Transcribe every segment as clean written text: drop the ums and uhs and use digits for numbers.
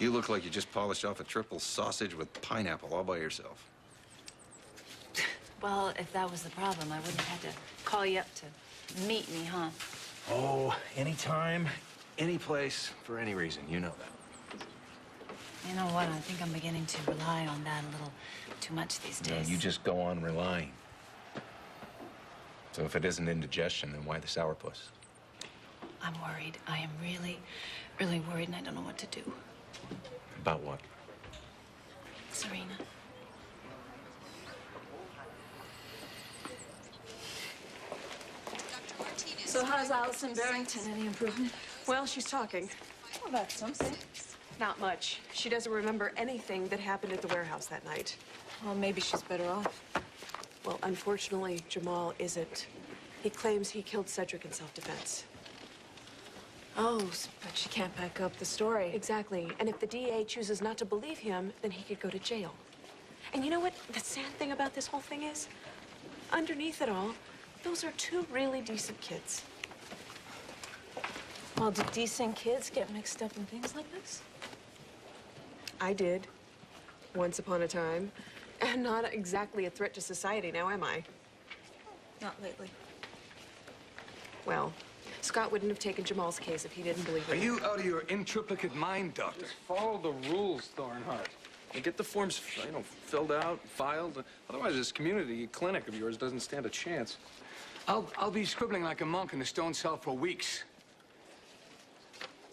You look like you just polished off a triple sausage with pineapple all by yourself. Well, if that was the problem, I wouldn't have had to call you up to meet me, huh? Oh, anytime, any place, for any reason. You know that. You know what? I think I'm beginning to rely on that a little too much these days. No, you just go on relying. So if it isn't indigestion, then why the sourpuss? I'm worried. I am really, really worried, and I don't know what to do. About what? Serena. So how's Allison Barrington? Any improvement? Well, she's talking. Well, that's something. Not much. She doesn't remember anything that happened at the warehouse that night. Well, maybe she's better off. Well, unfortunately, Jamal isn't. He claims he killed Cedric in self-defense. Oh, but she can't back up the story. Exactly. And if the DA chooses not to believe him, then he could go to jail. And you know what the sad thing about this whole thing is? Underneath it all, those are two really decent kids. Well, do decent kids get mixed up in things like this? I did. Once upon a time. And not exactly a threat to society now, am I? Not lately. Well, Scott wouldn't have taken Jamal's case if he didn't believe Are it. you out of your intricate mind, Doctor? Just follow the rules, Thornhart. And get the forms, filled out, filed. Otherwise, this community clinic of yours doesn't stand a chance. I'll be scribbling like a monk in a stone cell for weeks.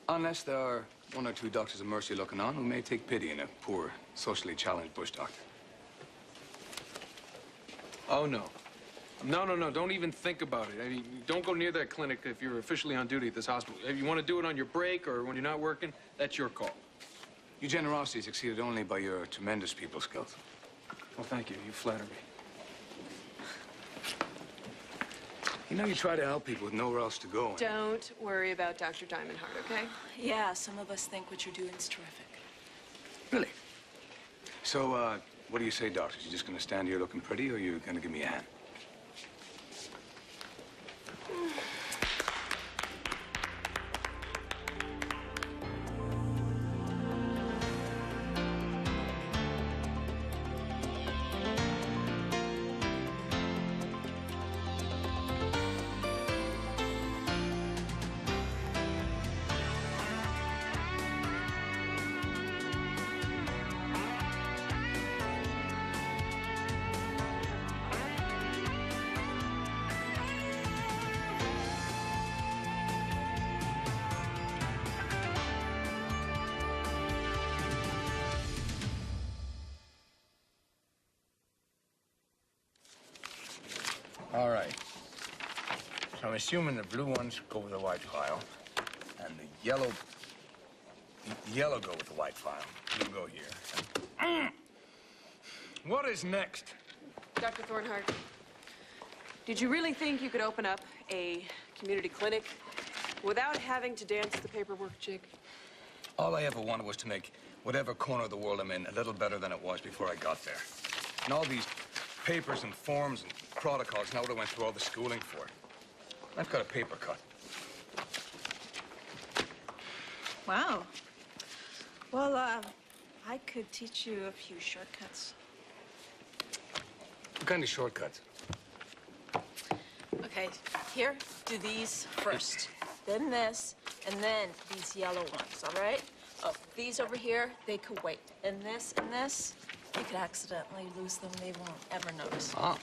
Unless there are one or two doctors of mercy looking on who may take pity in a poor, socially challenged bush doctor. Oh, no. No. Don't even think about it. I mean, don't go near that clinic if you're officially on duty at this hospital. If you want to do it on your break or when you're not working, that's your call. Your generosity is exceeded only by your tremendous people skills. Well, thank you. You flatter me. You know, you try to help people with nowhere else to go. Don't worry about Dr. Diamondheart, okay? Yeah, some of us think what you're doing is terrific. Really? So, what do you say, doctors? You just gonna stand here looking pretty, or you gonna give me a hand? All right. So I'm assuming the blue ones go with the white file, and the yellow go with the white file. You go here. What is next? Dr. Thornhart, did you really think you could open up a community clinic without having to dance the paperwork jig? All I ever wanted was to make whatever corner of the world I'm in a little better than it was before I got there. And all these papers and forms and protocols, not what I went through all the schooling for. I've got a paper cut. Wow. Well, I could teach you a few shortcuts. What kind of shortcuts? Okay, here, do these first, then this, and then these yellow ones, all right? Oh, these over here, they could wait. And this, you could accidentally lose them. They won't ever notice. Ah,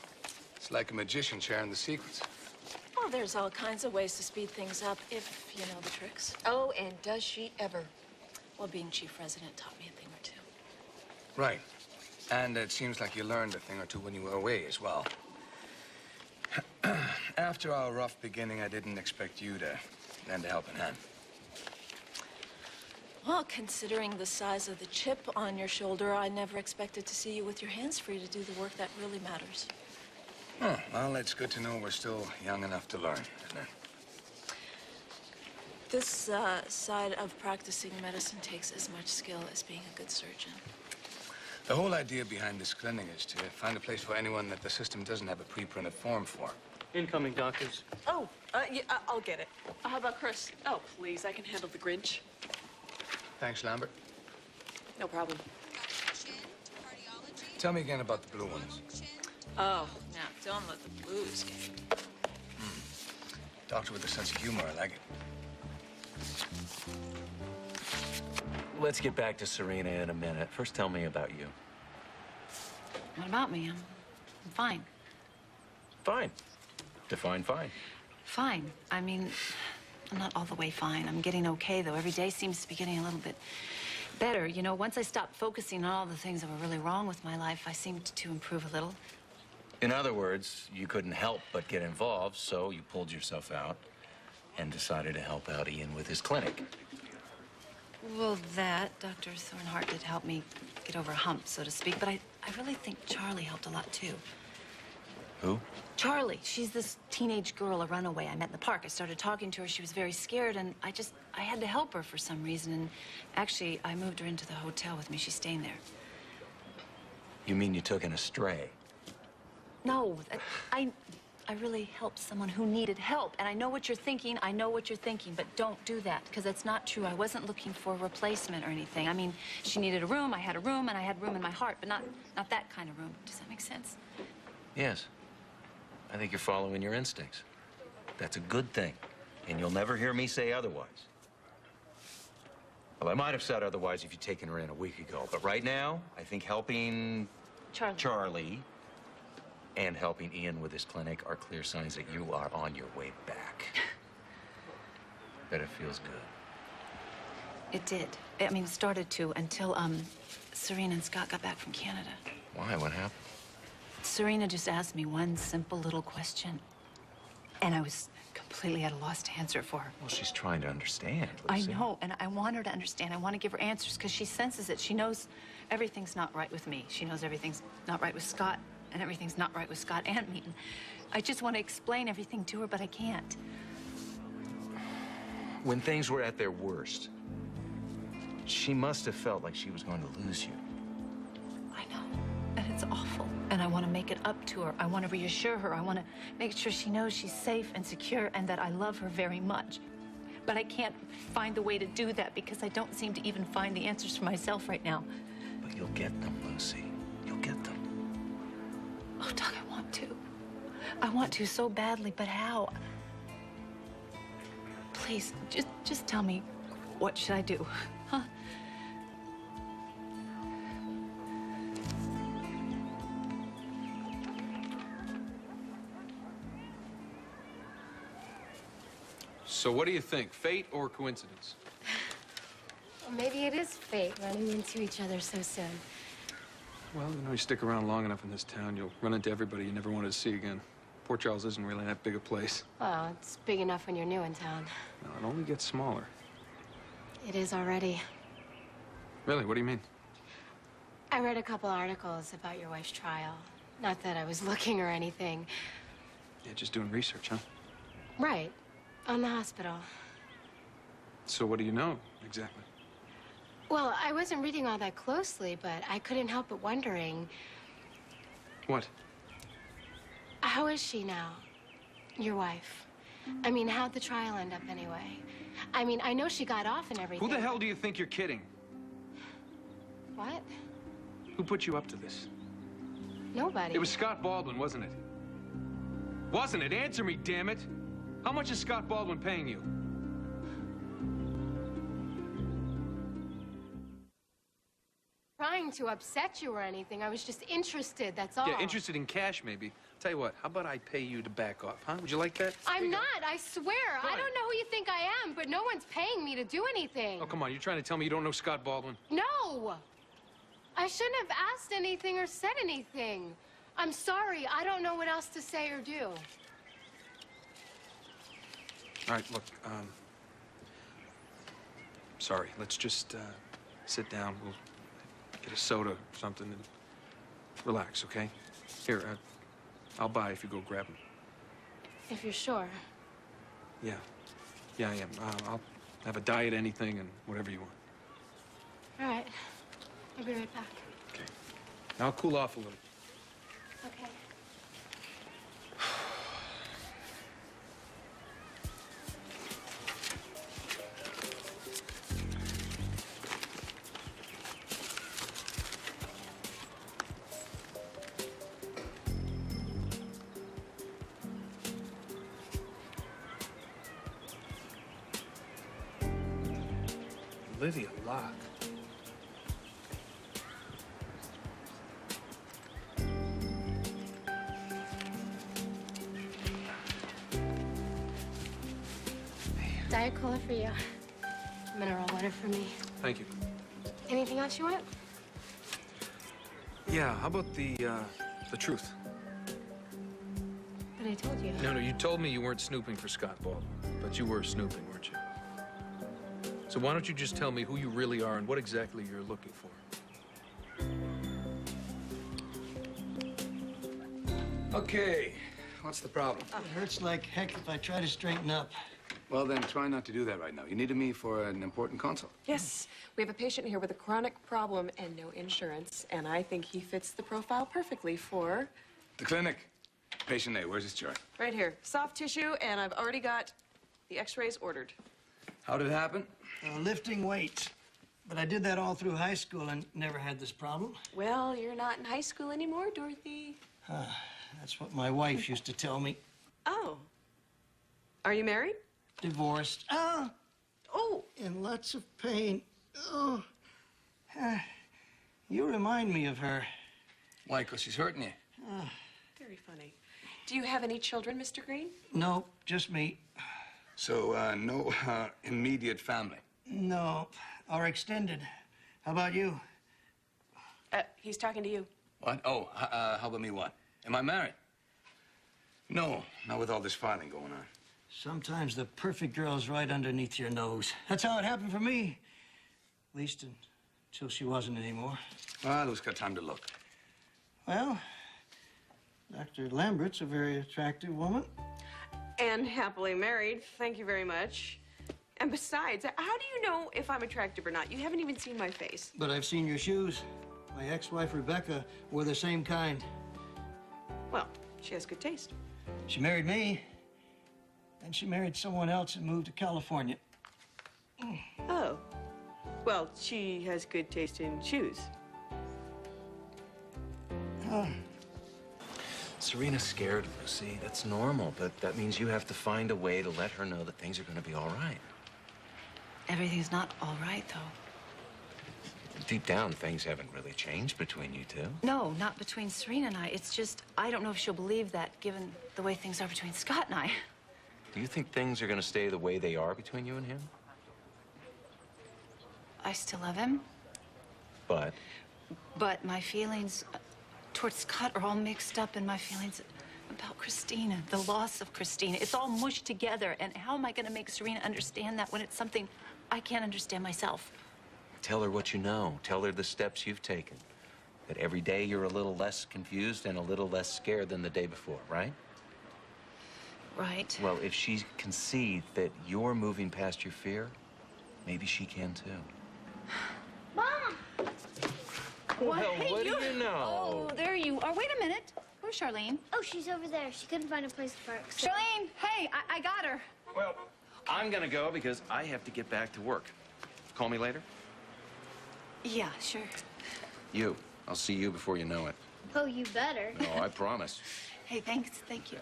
it's like a magician sharing the secrets. Well, there's all kinds of ways to speed things up if you know the tricks. Oh, and does she ever? Well, being chief resident taught me a thing or two. Right. And it seems like you learned a thing or two when you were away as well. After our rough beginning, I didn't expect you to lend a helping hand. Well, considering the size of the chip on your shoulder, I never expected to see you with your hands free to do the work that really matters. Oh, well, it's good to know we're still young enough to learn, isn't it? This side of practicing medicine takes as much skill as being a good surgeon. The whole idea behind this clinic is to find a place for anyone that the system doesn't have a pre-printed form for. Incoming, doctors. Oh, yeah, I'll get it. How about Chris? Oh, please, I can handle the Grinch. Thanks, Lambert. No problem. Tell me again about the blue ones. Oh, now don't let the blues get you. Doctor with a sense of humor, I like it. Let's get back to Serena in a minute. First, tell me about you. What about me? I'm fine. Fine. Define fine. Fine. I mean, I'm not all the way fine. I'm getting okay, though. Every day seems to be getting a little bit better. You know, once I stopped focusing on all the things that were really wrong with my life, I seemed to improve a little. In other words, you couldn't help but get involved, so you pulled yourself out and decided to help out Ian with his clinic. Well, Dr. Thornhart did help me get over a hump, so to speak, but I really think Charlie helped a lot, too. Who? Charlie. She's this teenage girl, a runaway I met in the park. I started talking to her. She was very scared, and I had to help her for some reason, and actually, I moved her into the hotel with me. She's staying there. You mean you took an astray? No, I really helped someone who needed help, and I know what you're thinking. I know what you're thinking, but don't do that, because that's not true. I wasn't looking for a replacement or anything. I mean, she needed a room, I had a room, and I had room in my heart, but not that kind of room. Does that make sense? Yes. I think you're following your instincts. That's a good thing, and you'll never hear me say otherwise. Well, I might have said otherwise if you'd taken her in a week ago, but right now, I think helping Charlie and helping Ian with his clinic are clear signs that you are on your way back. Bet it feels good. It did. I mean, it started to until, Serena and Scott got back from Canada. Why? What happened? Serena just asked me one simple little question, and I was completely at a loss to answer it for her. Well, she's trying to understand, I Lucy. know, and I want her to understand. I want to give her answers, because she senses it. She knows everything's not right with me. She knows everything's not right with Scott, and everything's not right with Scott and me. And I just want to explain everything to her, but I can't. When things were at their worst, she must have felt like she was going to lose you. I know, and it's awful. And I want to make it up to her. I want to reassure her. I want to make sure she knows she's safe and secure and that I love her very much. But I can't find the way to do that because I don't seem to even find the answers for myself right now. But you'll get them, Lucy. You'll get them. Oh, Doc, I want to. I want to so badly, but how? Please, just tell me, what should I do, huh? So what do you think, fate or coincidence? Well, maybe it is fate running into each other so soon. Well, you know, you stick around long enough in this town, you'll run into everybody you never wanted to see again. Port Charles isn't really that big a place. Well, it's big enough when you're new in town. No, it only gets smaller. It is already. Really, what do you mean? I read a couple articles about your wife's trial. Not that I was looking or anything. Yeah, just doing research, huh? Right. On the hospital. So what do you know, exactly? Well, I wasn't reading all that closely, but I couldn't help but wondering, What? how is she now? Your wife. I mean, how'd the trial end up anyway? I mean, I know she got off and everything. Who the hell do you think you're kidding? What? Who put you up to this? Nobody. It was Scott Baldwin, wasn't it? Wasn't it? Answer me, damn it! How much is Scott Baldwin paying you? Trying to upset you or anything. I was just interested, that's all. Yeah, interested in cash, maybe. Tell you what, how about I pay you to back off, huh? Would you like that? I'm not, I swear. I Fine. don't know who you think I am, but no one's paying me to do anything. Oh, come on, you're trying to tell me you don't know Scott Baldwin? No! I shouldn't have asked anything or said anything. I'm sorry, I don't know what else to say or do. All right, look, sorry, let's just, sit down. We'll get a soda or something and relax, okay? Here, I'll buy if you go grab them. If you're sure. Yeah. Yeah, I am. I'll have a diet, anything, and whatever you want. All right. I'll be right back. Okay. Now I'll cool off a little. Okay. Olivia Locke. Diet Cola for you. Mineral water for me. Thank you. Anything else you want? Yeah, how about the truth? But I told you. No, you told me you weren't snooping for Scott Baldwin, but you were snooping, weren't you? So why don't you just tell me who you really are and what exactly you're looking for? Okay, what's the problem? It hurts like heck if I try to straighten up. Well, then try not to do that right now. You needed me for an important consult. Yes, we have a patient here with a chronic problem and no insurance, and I think he fits the profile perfectly for... The clinic. Patient A, where's his chart? Right here, soft tissue, and I've already got the x-rays ordered. How did it happen? Lifting weights. But I did that all through high school and never had this problem. Well, you're not in high school anymore, Dorothy. That's what my wife used to tell me. Oh. Are you married? Divorced. Oh. In lots of pain. Oh. You remind me of her. Why, 'cause she's hurting you. Very funny. Do you have any children, Mr. Green? No, just me. So, no immediate family? No, or extended. How about you? He's talking to you. What? Oh, how about me what? Am I married? No, not with all this filing going on. Sometimes the perfect girl's right underneath your nose. That's how it happened for me. At least until she wasn't anymore. Well, who's got time to look? Well, Dr. Lambert's a very attractive woman. And happily married. Thank you very much. And besides, how do you know if I'm attractive or not? You haven't even seen my face. But I've seen your shoes. My ex-wife, Rebecca, wore the same kind. Well, she has good taste. She married me. Then she married someone else and moved to California. Oh. Well, she has good taste in shoes. Serena's scared, Lucy. That's normal, but that means you have to find a way to let her know that things are going to be all right. Everything's not all right, though. Deep down, things haven't really changed between you two. No, not between Serena and I. It's just, I don't know if she'll believe that, given the way things are between Scott and I. Do you think things are going to stay the way they are between you and him? I still love him, But but my feelings towards Scott are all mixed up in my feelings about Christina, the loss of Christina. It's all mushed together, and how am I going to make Serena understand that when it's something I can't understand myself? tell her what you know. Tell her the steps you've taken. That every day you're a little less confused and a little less scared than the day before, right? Right. Well, if she can see that you're moving past your fear, maybe she can too. Mom! Well, Hey, what do you know? Oh, there you are. Wait a minute. Where's Charlene? Oh, she's over there. She couldn't find a place to park. So... Charlene, hey, I got her. Well, I'm gonna go because I have to get back to work. Call me later? Yeah, sure. You. I'll see you before you know it. Oh, you better. No, I promise. Hey, thanks. Thank you.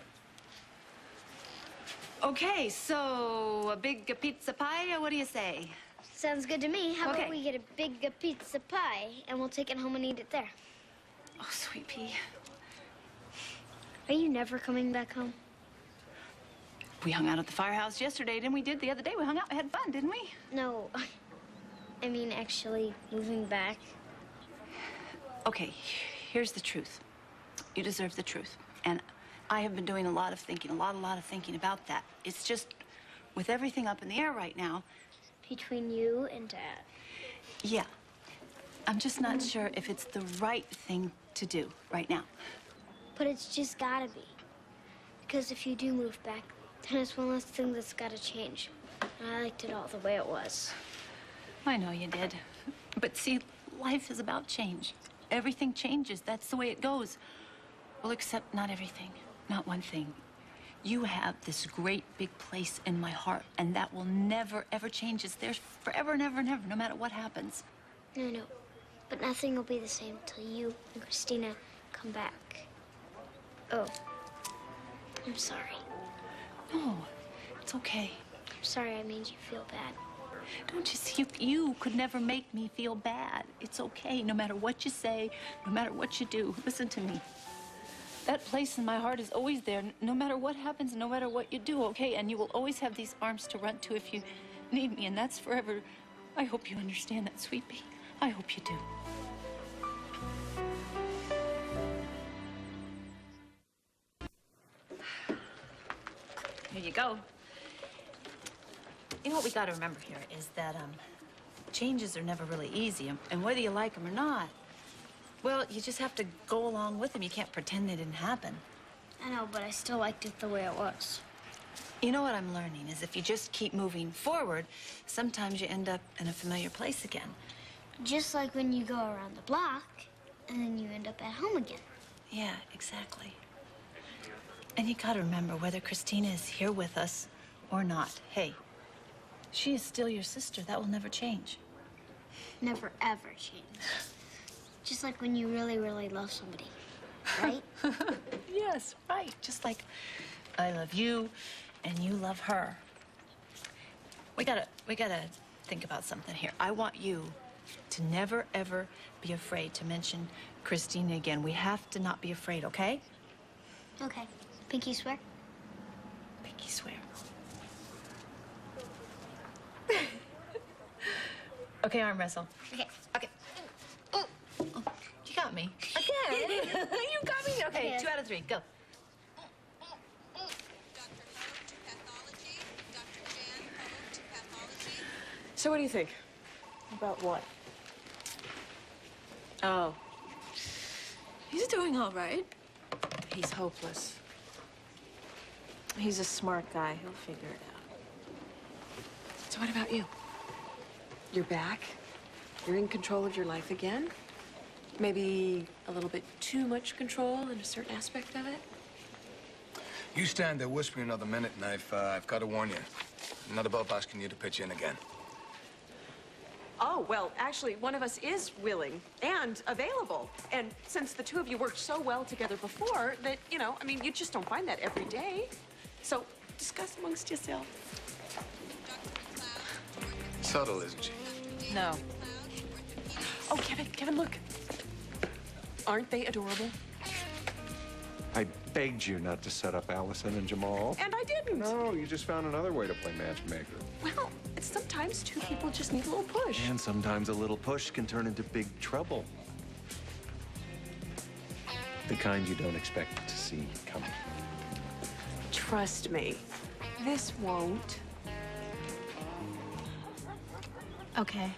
Okay, so a big pizza pie, what do you say? Sounds good to me. How Okay. about we get a big pizza pie and we'll take it home and eat it there? Oh, sweet pea. Are you never coming back home? We hung out at the firehouse yesterday, didn't we? The other day we hung out, we had fun, didn't we? No. I mean, actually moving back. Okay, here's the truth. You deserve the truth. And I have been doing a lot of thinking, a lot of thinking about that. It's just, with everything up in the air right now. Between you and Dad. Yeah. I'm just not sure if it's the right thing to do right now. But it's just gotta be. Because if you do move back, then it's one less thing that's gotta change. And I liked it all the way it was. I know you did. But see, life is about change. Everything changes. That's the way it goes. Well, except not everything. Not one thing. You have this great big place in my heart, and that will never, ever change. It's there forever and ever and ever, no matter what happens. I know. But nothing will be the same till you and Christina come back. Oh. I'm sorry. No, it's okay. I'm sorry I made you feel bad. Don't you see? You could never make me feel bad. It's okay, no matter what you say, no matter what you do. Listen to me. That place in my heart is always there, no matter what happens, no matter what you do, okay? And you will always have these arms to run to if you need me, and that's forever. I hope you understand that, sweet pea. I hope you do. Here you go. You know what we gotta remember here is that, changes are never really easy, and whether you like them or not, well, you just have to go along with them. You can't pretend they didn't happen. I know, but I still liked it the way it was. You know what I'm learning is if you just keep moving forward, sometimes you end up in a familiar place again. Just like when you go around the block, and then you end up at home again. Yeah, exactly. And you gotta remember, whether Christina is here with us or not, hey, she is still your sister. That will never change. Never, ever change. Just like when you really, really love somebody, right? Yes, right. Just like I love you and you love her. We gotta think about something here. I want you to never, ever be afraid to mention Christina again. We have to not be afraid, okay? Okay. Pinky swear? Pinky swear. Okay, arm wrestle. Okay. Okay. Oh, you got me. Again. You got me. Okay, Yeah. 2 out of 3. Go. So what do you think? About what? Oh. He's doing all right. He's hopeless. He's a smart guy. He'll figure it out. So what about you? You're back. You're in control of your life again. Maybe a little bit too much control in a certain aspect of it. You stand there whispering another minute, and I've got to warn you. I'm not above asking you to pitch in again. Oh, well, actually, one of us is willing and available. And since the two of you worked so well together before, that, you know, I mean, you just don't find that every day. So discuss amongst yourself. Subtle, isn't she? No. Oh, Kevin, look. Aren't they adorable? I begged you not to set up Allison and Jamal. And I didn't. No, you just found another way to play matchmaker. Well, sometimes two people just need a little push. And sometimes a little push can turn into big trouble. The kind you don't expect to see coming. Trust me, this won't. Okay.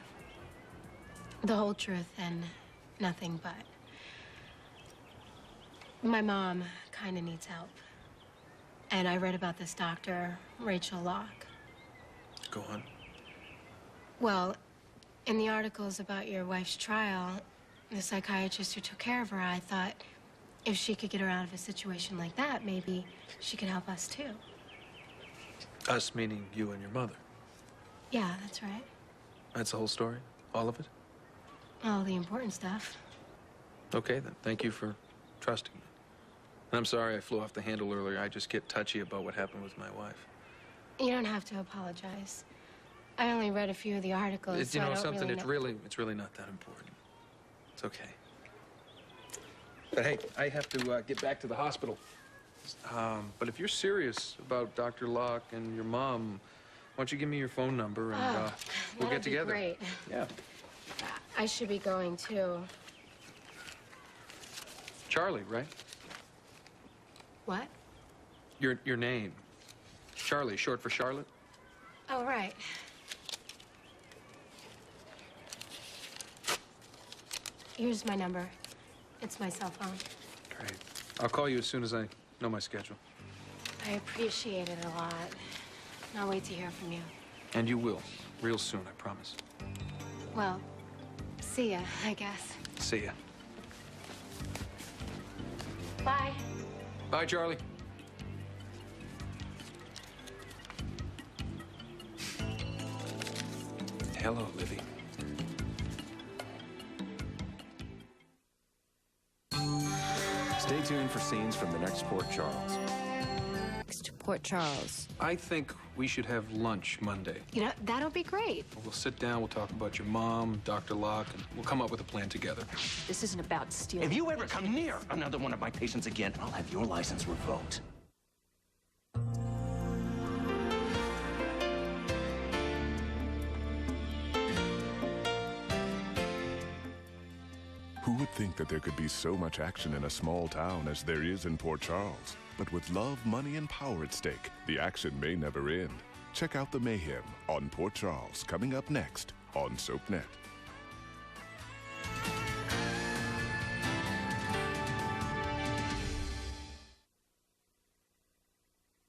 The whole truth and nothing but. My mom kind of needs help. And I read about this doctor, Rachel Locke. Go on. Well, in the articles about your wife's trial, the psychiatrist who took care of her, I thought if she could get her out of a situation like that, maybe she could help us too. Us meaning you and your mother. Yeah, that's right. That's the whole story? All of it? All the important stuff. Okay, then. Thank you for trusting me. And I'm sorry I flew off the handle earlier. I just get touchy about what happened with my wife. You don't have to apologize. I only read a few of the articles, It's, so you I know don't something, really it's really not that important. It's okay. But hey, I have to get back to the hospital. But if you're serious about Dr. Locke and your mom, why don't you give me your phone number and we'll get that'd be together. great. Yeah. I should be going too. Charlie, right? What? Your name. Charlie, short for Charlotte? Oh, right. Here's my number. It's my cell phone. Great. I'll call you as soon as I know my schedule. I appreciate it a lot. I'll wait to hear from you. And you will. Real soon, I promise. Well, see ya, I guess. See ya. Bye. Bye, Charlie. Hello, Livy. Stay tuned for scenes from the next Port Charles. To Port Charles. I think we should have lunch Monday. You know, that'll be great. We'll sit down, we'll talk about your mom, Dr. Locke, and we'll come up with a plan together. This isn't about stealing. If you ever come near another one of my patients again, I'll have your license revoked. Who would think that there could be so much action in a small town as there is in Port Charles? But with love, money, and power at stake, the action may never end. Check out the mayhem on Port Charles, coming up next on SoapNet.